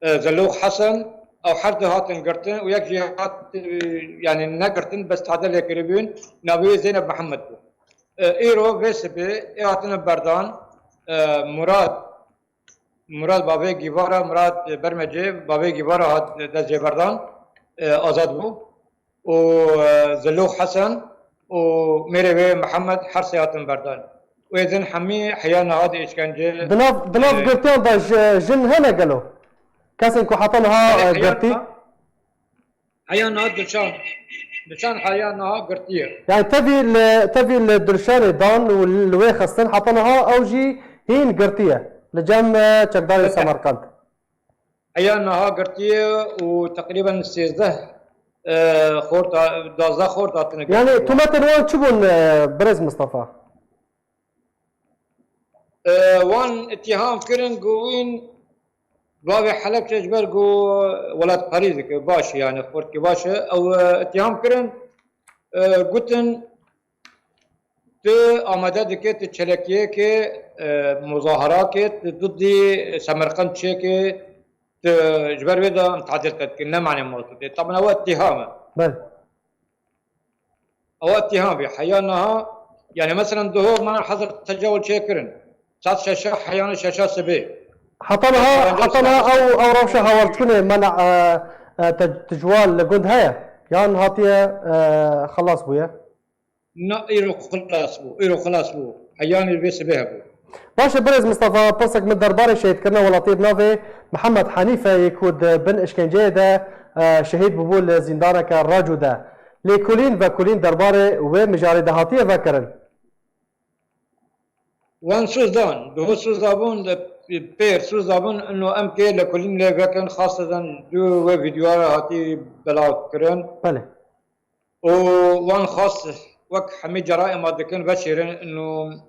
زلوخ حسن او حرد هاتن قرتن ويك جهات يعني نقرتن بس تعدل يقربون نبي زينب محمد ایرو وسبه ایاتن بردان مراد بابی گیوارا مراد برمجه بابی گیوارا هات دزی بردان آزاد بو و زلوخ حسن و میره محمد حرس ایاتن بردان و اذن حمی حیان هاد اشکنجه دناف قرتيان دا جن هنا قالوا كاسن كو حطنها قرتي حيان هاد دشان حيان هاد قرتيه يعني تبي الدرشان دان والوي خصن حطنها او جي هين قرتيه لجام تشقدار سمرقند حيان هاد قرتيه وتقريبا 16 خورت 12 خورت يعني توماتن وان تشبون برز مصطفى وان اتهام كرن قوين بابي حلب تجبر قو ولاد باريس باش يعني خورت باش او اتهام كرن قلتن ت آماده دكت تشلكيه كي مظاهرات ضد سمرقند شيكي تجبر بدا متعدل كنا معنى موجود طبعا هو اتهام بل هو اتهام بحيانها يعني مثلا ظهور ما حظر تجاوز شيكرن صار شاشة حيان شاشة سبي حطنها او روشه هاورتكني منع تجوال لقند هيا يعني هاتيه خلاص بويا ايرو خلاص بو حيان البيس بها بو باشا برز مصطفى برسك من درباري شهيد كرنا ولطيب نافي محمد حنيفه يكود بن اشكنجيه ده شهيد ببول زندانك الراجو ده لكولين وكولين درباري ومجاري دهاتيه فكرن وان سوزدان دو سوزدابون بير سوزدابون انه ام كي لكولين لفكن خاصه دو فيديوهات هاتي بلاو كرن بله وان خاص وك حمي جرائم هذاكن بشيرن انه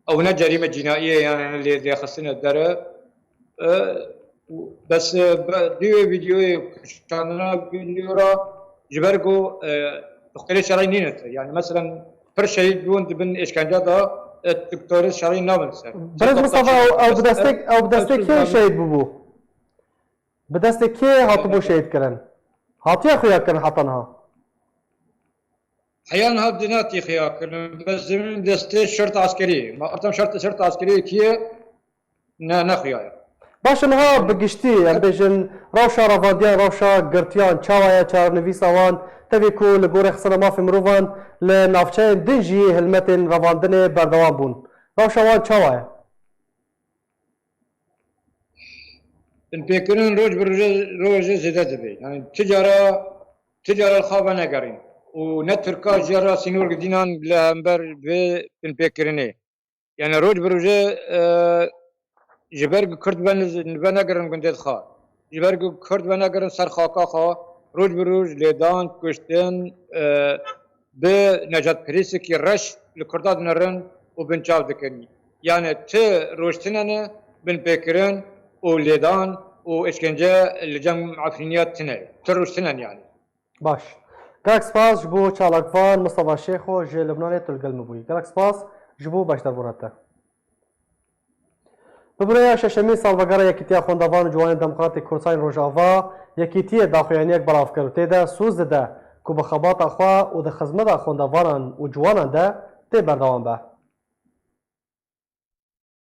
او جريمه جنائيه يعني اللي خصنا الدرا بس ديو فيديو كاننا فيديو جبركو تقرير شرعي نينت يعني مثلا بر شهيد بون بن اشكنجه الدكتور الشرعي نابلس برز مصطفى او بدستك كي شهيد ببو بدستك كي هاتبو شهيد كرن هاتي اخويا كان حطنها حيانا بدناتي خياك بس زمن دستي شرطة عسكرية ما أرتم شرطة عسكرية كي نخيا باش انها بقشتي يعني بيجن روشا رافانديان روشا قرتيان تشاوايا تشار نفيساوان تبيكو لقوري خصنا ما في مروفان لنافشين دنجي هلمتين رافاندني بردوان بون روشا وان تشاوايا البيكرون روج زيادة دبي يعني تجارة الخابة نقرين ونتركا جرا سينور دينان لامبر بالبيكريني يعني روج بروجه جبرگ کرد بنگرن گندید خا جبرگ کرد بنگرن سر خاکا خا روج بروج لیدان کشتن به نجات پریسی کی رش لکرداد نرن و بنچاو دکنی يعني ت روشتنن بن بكرن وليدان واشكنجه لجم عفرينيات تنه تروشتنن يعني باش گلک سپاس جبو چالاکوان مصطفى شیخو جه لبنان تلقل مبوی گلک سپاس جبو باش دربورته ببرای ششمی سالوگرا یکیتیا خوندوان جوان دموکراتیک کورساین روجاوا یکیتی داخویانیک براف کرده ده سوز ده که به خبات خوا و ده خدمت خوندوانان و جوانان ده تی بردوان به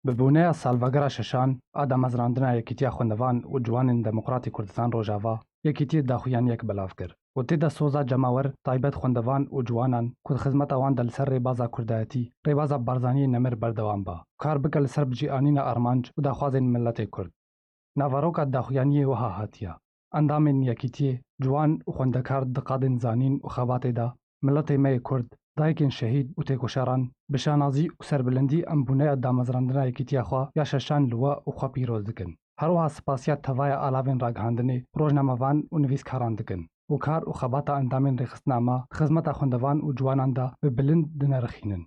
ببونه سالوگرا ششان آدم از راندنا یکیتیا خوندوان و جوان دموکراتیک کردستان روجاوا یکیتی داخویانیک بلاف کرد و تی ده سوزا جماور تایبت خوندوان و جوانان که خدمت آوان دل سر ریبازا کردایتی ریبازا بارزانی نمر بردوان با کار بکل سر بجی آنین ارمانج و داخوازین ملت کرد ناواروکا داخویانی وها هاتیا اندامین یکیتی جوان و خوندکار دقادن زانین و خبات دا ملت می کرد دایکن شهید و تکوشاران بشانازی و سربلندی ام بونه دامزراندنا یکیتیا خوا یا ششان لوا و خوا پیروز دکن هروها سپاسیات توای آلاوین راگهاندنی روزنامه‌وان و نویسکاران دکن و کار و خبات اندامین رخصتنامه خدمت خوندوان و جوانان دا به بلند دنرخینن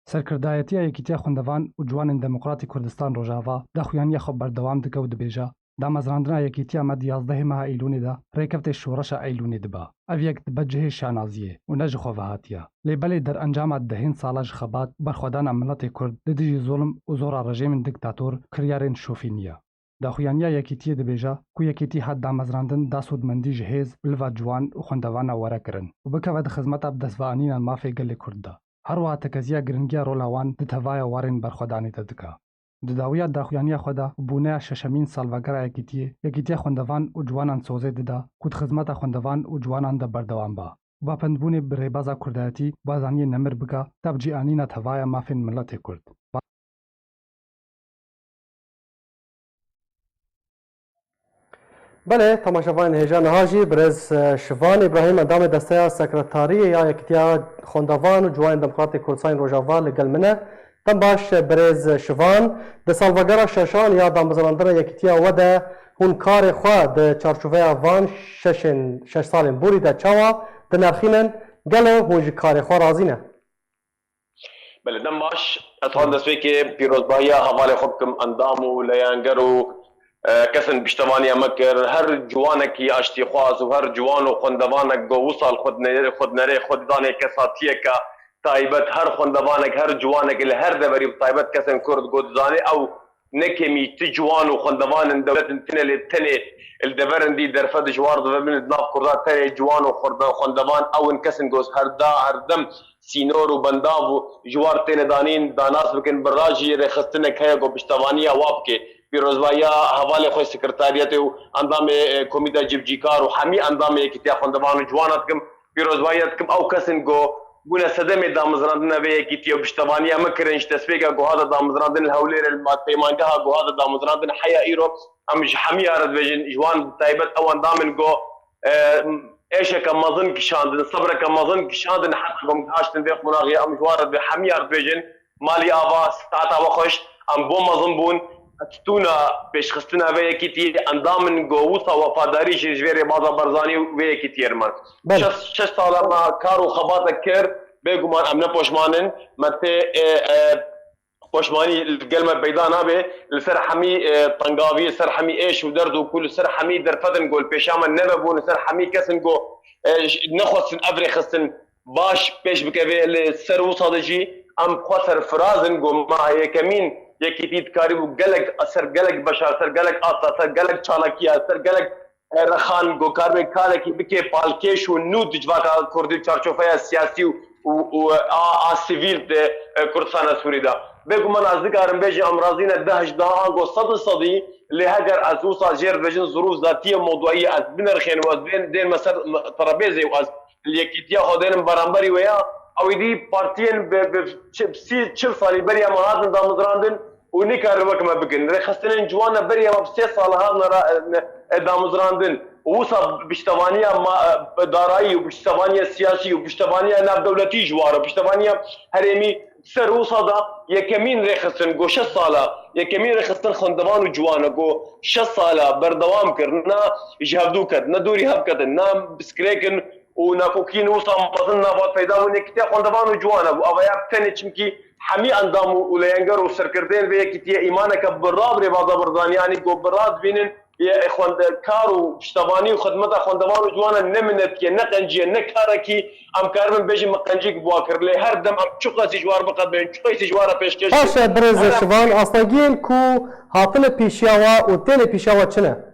سرکردایتی یکیتیا خوندوان و جوان دموکراتیک کردستان روجاوا داخویانی خو بردوام دکو دبیجا دامزراندنا یکیتیا مد 11 ماه ایلونی دا ریکفت شورش ایلونی دبا او یک بجه شانازیه و نج خو وهاتیا لیبلی در انجام دهین سالج خبات برخودان ملت کرد ددی ظلم و زور رژیم دیکتاتور کریارن شوفینیا داخویانیا یکیتی دبیجا کو یکیتی حد دامزراندن داسود مندی جهیز بلوا جوان و خوندوان وره کرن و بکوه د خدمت اب دسوانین مافی گل کرد هەروەها تەکەزیە گرنگیە ڕۆلاوان دتەڤایە وارێن بەرخۆدانێتە دکا. دداویە داخوایانیە خۆدا بوونەیە شەشەمین ساڵڤەگەرە یەکیتیە خوێندەڤان و جوانان سۆزێ ددا کوت خزمەتە خوێندەڤان و جوانان دە بەردەوام بە. با پندبوونێ برێبازا کوردایەتی بازانیە نەمر بکە تا بجیئانینە تەڤایە مافێن ملەتێ کورد. بله تماشاوان هێژان هاژی برز شوان ئیبراهیم ئەندامê دەستەیا سەکرەتاریە یا یەکتیا خوێندەڤان و جوانên Demokratê Kurdistayên Rojava li gel min e. Dem baş birêz şivan di salvegera şeşan ya damezrandina yekîtiya we de hûn karê xwe di çarçoveya van şeş salên borî de çawa dinirxînin gelo hûn ji karê xwe razî ne. بله دم باش اتوان دەستپێکێ پیرۆزباهیە هەواڵێ خۆ بکەم ئەندام و لەیانگەر و کەسن پشتوانیە مەکرد هەر جوانێکی ئاشتی خواز و هەر جوان و خوێندەڤانێک گۆ وساڵ خودنەرێ خوددانێک کەساتیەکە تایبەت هەر خوێندەڤانێک هەر جوانێک لە هەر دەبەری تایبەت کەسن کورد گۆدزانێ ئەو نەکێمی تی جوان و خوێندەڤانن دەولەتن تنە لێ تەنێ الدەڤەرندی دەرفە دژوار دەبن ناف کوردان تەنێ جوان و خوێندەڤان ئەون کەسن گۆز هەردەم سینۆر و بەنداو و ژوار تێنەدانین داناس بکەن بڕاژی ڕێخستنێک هەیە گۆ پشتەوانیە وا بکێ پیرۆزباییە هەواڵێ خۆی سکرتاریەتێ و ئەندامێ کۆمیدا جیبجیکار و هەمی ئەندامێ یەکیتیا خوێندەڤان و جوانات بکەم پیرۆزباییە بکەم ئەو کەسن گۆ بوونە سەدەمێ دامەزراندنە vê yekîtiya piştevaniya mikirin ji destpêka gohada damezrandin hewlêrê peymangeha gohada damezrandin heya îro em ji hemîya re dibêjin ji wan taybet ew endamên got êşeka mezin kişandin sebreka mezin kişandin heta gom haştin vê qunaxiye em ji wan re hemîya re dibêjin malî ava saeta we xweş em bo mezin bûn tûna pêşxistina vê yekîtiyê endamên got wisa wefadarî ji vê rêbaza Barzanî û vê yekîtiyê man şeş sala me kar û xebatek kir bêguman em nepoşmanin me tê poşmanî gel me peyda nabe li ser hemî tengavî ser hemî êş û derd û ku li ser hemî derfetin got pêşa me nebebûn li ser hemî kesin got nexwestin ev rêxistin baş pêş bikeve li ser wisa de jî em xwe serfirazin got me yekemîn yekîtî dikarî bû gelek ser gelek beşar ser gelek ata ser gelek çalakiya ser gelek rexan got karbê karekî bike palkêş û nû di civaka Kurdî çarçoveya siyasî û a sivîl de Kurdistana Sûrî de bêguman ez dikarim bêjî em razîne dehdahan got sedî lê heger ez wisa jêr dibêjin zirûv zatiye modwayî ez binirxên û ez dên me ser terabêzê û ez yekîtiya xwe dênim beramberî we ya ew dî partiyên çil salî beriya me hatin damezrandin û nikarin wek me bikin rêxistinên ciwan e beriya me 3 sal hatin damezrandin wisa piştevaniya darayî û piştevaniya siyasî û piştevaniya navdewletî ji war e piştevaniya herêmî ser wisa da yekemîn rêxistin got 6 sala yekemîn rêxistin xwendevan û ciwan e got 6 sala berdewam kir na ji hevdû ket ne dûrî hev ketin na biskirêkin û nakokîn wisa mezin navat peyda bûn yekîtiya xwendevan û ciwan e bû avaya tenê çimkî hemî endam û leyenger û serkirdeyên vê yekîtiye îmaneke birab rêbaza Barzanî got birab dibînin kar û piştevanî û xidmeta xwendevan û ciwan e ne minetiye ne qenciye ne karekî em karibin bêjin me qencîk bûa kir lê her dem em çi qesî ji war biqedbên çi qesî ji war re pêşkeş baş e birêz şivan astagiyên ku hatine pêşiya we û tenê pêşiya we çi ne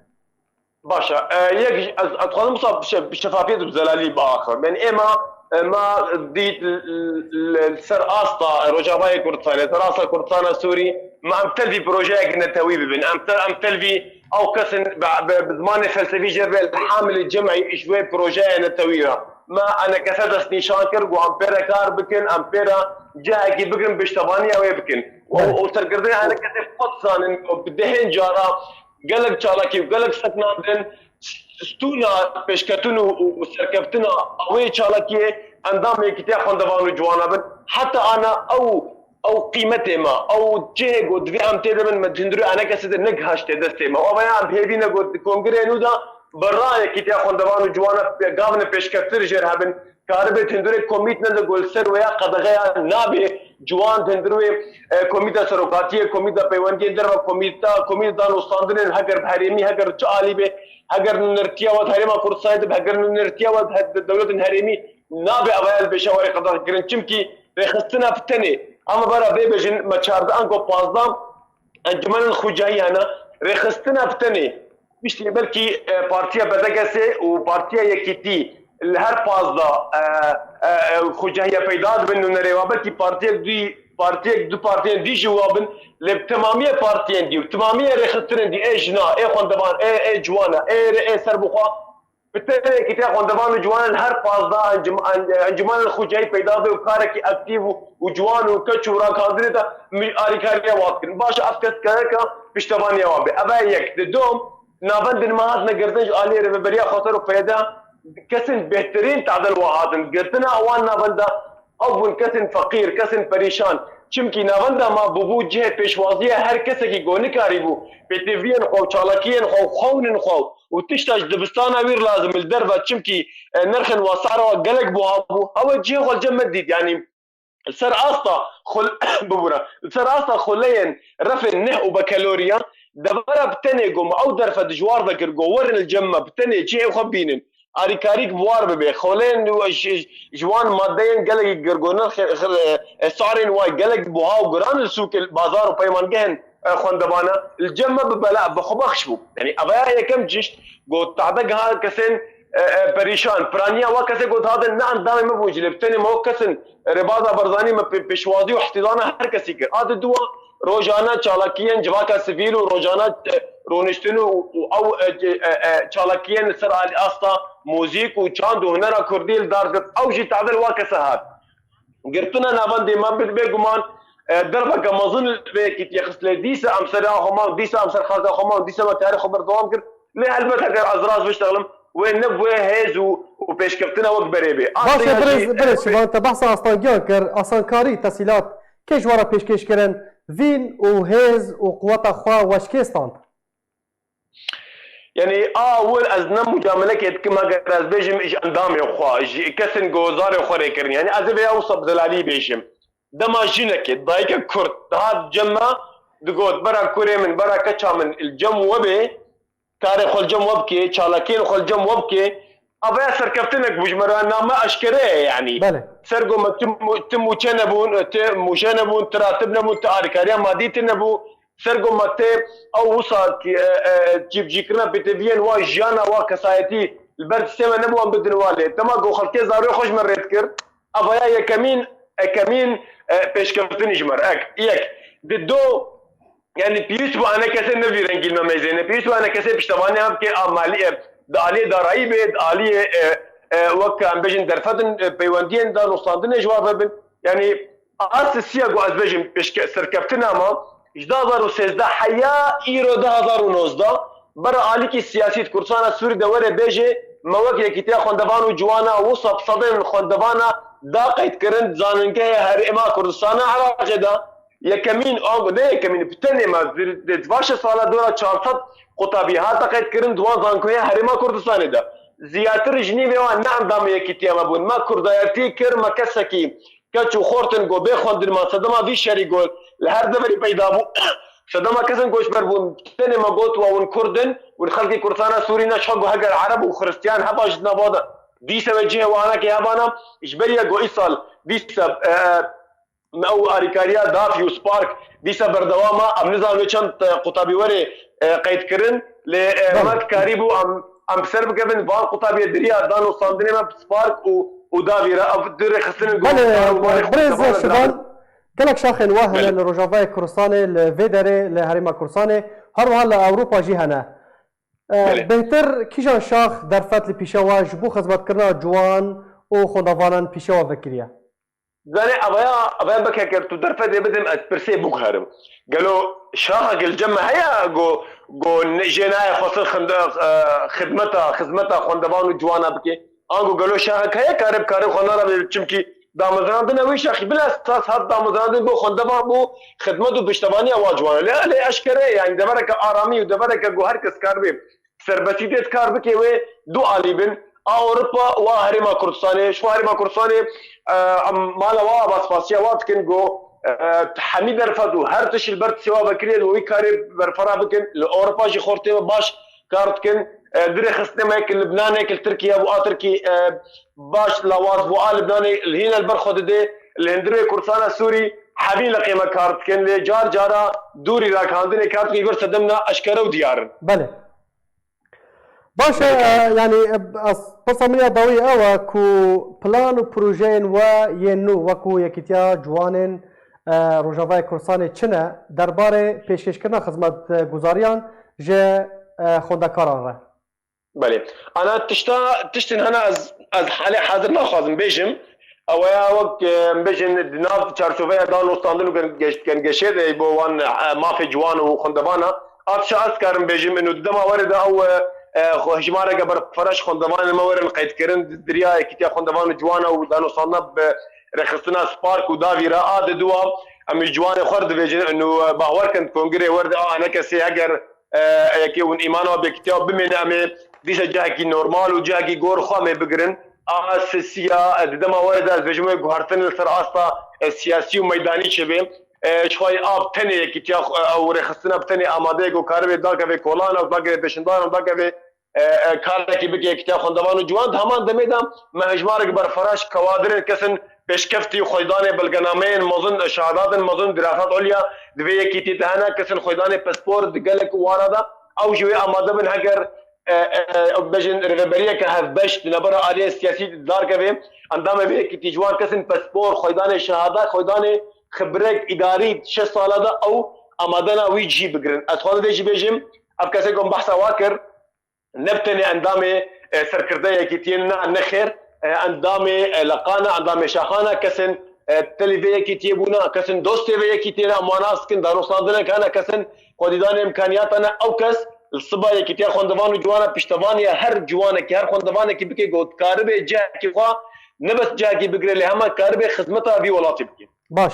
باشه یک از خانم مصاب شفافیت و زلالی با آخر من اما ما دید سر آستا روجاوای کردستان سر آستا کردستان سوری ما ام تلفي بروجه نتوي ببن ام تلفي او كسن بزمان فلسفي جرب الحامل الجمعي شوي بروجه نتويها ما انا كسدس نيشان كر وام بيرا كار بكن ام بيرا جاكي بكن بشتبانيا وي بكن وسرقردي انا كتف قدسان بدهن جارا gelek çalakî gelek seknandin stûna pêşketin û serkeftina wê çalakiyê endam yekîtiya xwendevan û ciwana bin heta ana ew qîmetê me ew cihê got divê em tê dibin me hundirû enekesî de negihaştê destê me avaya em hêvîne got di kongrê nû da birra yekîtiya xwendevan û ciwana gavine pêşkeftir jêr hebin karibê hundirê komît ne de golser weya qedexeya nabê ciwan hundirê komîta serokatiyê komîta peywendiyên derve komîta danûstandinên heger herêmî heger çi alî bê heger nirtiya we herêma Kurdistanê dib heger nirtiya we dewletên herêmî nabe avaya li pêşa werê qedex kirin çimkî rêxistina tenê ama bera vê bêjin me çardehan got 15 encûmenên xwecayî hene rêxistina tenê piştî belkî partiya Bedegese û partiya Yekîtî هر 15 خوجهیه پیدا بن نریوابل کی پارتیک دو پارتیان دی جوابن لب تمامی پارتیان دی تمامی رخصتن دی اجنا ای خوندوان ای جوانا ای سربخوا بالتالي كتاب خوندوان و جوان هر 15 انجمان الخوجهی پیدا به کارکی اکتیو و جوان و کچ و راکاندنی تا آریکاریا واقعن باش افکت که پشتوانی وابه ابا یک دوم نابند نماهات نگردنج آلی ربریا خاطر و پیدا كسن بهترين تعدل وهاتن قلتنا اوان نافندا او كسن فقير كسن پریشان چمکی نافندا ما بوبو جهه پیشوازی هر کسی کی گونی کاری بو پتیوین خو چالاکین خو خونن خو و تشتاج دبستان وير لازم الدربه چمکی نرخن واسعر وقلق بو هو جهه خو جمديد يعني السر اسطا خل ببورا السر اسطا خلين رفن نه وبكالوريا دبره بتنيقو او درفه دجوار ذكر ورن الجمه بتني جهه خبينن آریکاریک بوار ببی خولین و جوان مادین گلگی گرگونن سعرین وای گلگ بوها و گران السوق بازار و پیمانگهن خوندبانه الجمع ببلا بخبخش بو يعني ابايا كم جشت قلت تعدق ها كسن پریشان برانيا وكسن قلت هذا نعم دائما مبوج لبتني مو كسن رباضه برزاني ما بشوازي واحتضانه هر كسي كر هذا دوا روجانا چالاکیان جواکا سیویل و روجانا رونشتن او چالاکیان سر استا موزیک و چاند و هنر کردیل دارد او جی تعدل واکسه هات گرتنا نابندی ما بگمان دربك مظن بك يخصل ديسا امسر اخوما ديسا امسر خالد اخوما ديسا ما تاريخ خبر دوام كر ليه البته ازراز بشتغلم وين نبوي هيز وبيش كابتنا وقت بريبي برز شباب انت بحث اصلا كر اصلا كاري تسهيلات كيش ورا بيش كرن فين وهيز وقوات اخوا واشكيستان يعني اول ازنا مجامله كما قراز بيجم ايش اندامي اخوا كسن جوزار اخوا كرن يعني ازبي اوصب زلالي بيجم دما جنك ضايق كرد هاد جمع دقوت برا كوري من برا كتشا من الجم وبي تاريخ الجم وبكي شالكين خل الجم وبكي ابا سركفتنك بجمران ما اشكره يعني بله سرقوا ما تم مشنبون تراتبنا مو تاريخ ما ديتنبو سرقوا ما او وصل جيب جيكنا بتبين واجانا وكسايتي البرد سما نبو ام بدن والي تما جو خلكي زارو خوش مريت كر ابا يا كمين پیشکفتن اجمر یک دو يعني پیش با انا کسی نبی رنگیل ممیزینه پیش با انا کسی پشتوانی هم که عمالی دالی دارایی بید عالی وقت هم بجن درفتن پیوندین دا نصاندن جواب بین يعني اساسیه گو از بجن سرکفتن اما 2013 حیا ایرو 2019 برا عالی کی سیاسی کردستان سوری دوره بجه موقع کتیا خوندوان و جوانا وصف صدر خوندوانا دا قيد كرن زاننكه هر اما كردستان عراق دا يكمين او ده يكمين بتني ما دواش سالا دورا 400 قطابيات قيد كرن دوان زانكه هر اما كردستان دا زياتر جنيف و نعم دام يكتيا مبون ما كردياتي كر ما كسكي كچو خورتن گو بخوندن ما صدما في شري گول لهر دوري پیدا بو صدما كسن گوش بربون بتني ما گوت و كردن والخلق كردستان سورينا شقو هجر عرب وخريستيان هباش نبادا ديسا وجهه وانا كيابانا اجبريا جو ايصال ديسا او اريكاريا دافيو سبارك ديسا بردواما ام نظام وچند قطابي وري قيد كرن لمات كاريبو ام سرب كبن فان قطابي دريا دانو صاندني سبارك ودافيرا در خسن بريز شبان قالك شاخن واهن الرجافاي كرساني الفيدري لهريما كرساني هروها لاوروبا جيهنا بهتر کیجان شاخ در فتل پیشوا جبو خدمت کرنا جوان او خوندوانان پیشوا فکریه زاني ابايا بكر تو در فتل بدم اسبرسي بوغهرم قالوا شاخ الجمع هيا جو جنايه فصل خدمتها خوندوان جوانا بكي انغو قالوا شاخ هيا كارب خونارا چمكي دامزراندن اوي شاخ بلا اساس هاد دامزراندن بو خوندوان بو خدمتو بشتواني اواجوان لا اشكره يعني دبرك ارامي ودبرك جو هر کس کار به سربسيتت کار بكي و دو عالبن اوروبا وهرما كردستان شو هرما كردستان مالا وا بس فاسيا واتكن جو حميد رفضو هر تش البرد سوا بكري وي كاري برفرا بكن لاوروبا جي خورتي باش كارتكن دري خصنا ماك لبنان هيك تركيا بو تركي باش لواز بو لبنان هنا البرخد دي الهندري كردستان سوري حبيل قيمه كارتكن لي جارا دوري راكاندني كارت يقول صدمنا اشكره وديار بله باشه يعني پرسا منیا داوی ئەوە کو پلان و پروژەیەن وە یەن و وەکو یەکیتیا جوانên ڕۆژاوای کوردستانê çine derbarê pêşkêşkirina xizmetguzariyan ji xwendekaran re. بله انا تشتن هنا از حالي حاضر ناخذ بيجم او يا وقت بيجن دناف چارچوبه دان استاندن كان گشيد بو وان ما في جوان وخندبانا ابشا اذكر بيجم انه دما ورد او هجماره قبر فرش خندبان المور القيد كرن دريا كتيا خندبان جوانا ودان استاندنا برخصنا سبارك ودافيرا اد دوا ام جوان خرد بيجن انه باور كان كونغري ورد انا كسي اگر يكون ايمانو بكتيا بمنامه ديش جاكي نورمال وجاكي غور خامه بگرن اساسيه دما ورد از بجمه گهرتن السر استا سیاسی و میدانی چبه شوي اب تني كتيا او رخصنا بتني اماده جو كاربي داكه كولان او داكه بشندان داكه كاركي بكي كتيا خندوان جوان همان دميدام مهجمارك بر فراش كوادر كسن بشكفتي خيدان بلغنامين مظن شهادات مظن دراسات عليا دبي كيتي تهنا كسن خيدان باسبور دقلك واردا او جوي اماده من هجر بجن رغبريه كهف بشت نبرا عليه سياسي دار كبه اندام به كي تجوان كسن باسبور خيدان شهادات خيدان خبرك اداري 6 سال او امادنا ويجي بقرن ادخل ديجي بيجم ابكاسكم بحث واكر نبتني اندامي سركرديه كيتينا نخير اندامي لقانا اندامي شاخانا كسن تلفيه كيتيبونا كسن دوستي كيتينا ماناس كن دارو صادنا كان كسن قديدان امكانياتنا او كس الصبا يكتيا خوندوان جوانا پشتوانيا هر جوانا كي هر خوندوان كي بكي گوت كاربه جا كي خوا نبس جا كي بگري له هما كاربه خدمتا بي ولاتي بكي باش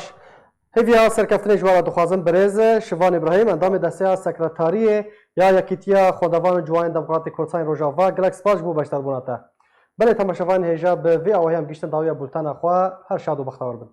هذه سركفتني جوانا دخوازن برز شوان ابراهيم اندام دسته سكرتاريه یا یکیتیا خوندوان جوان دموکراتیک کردستان روجاوا گلکس باش بو باشتر بوناته بله تماشاوان هجا به وی او هم گشتن داویا بولتن خوا هر شاد و بختور بن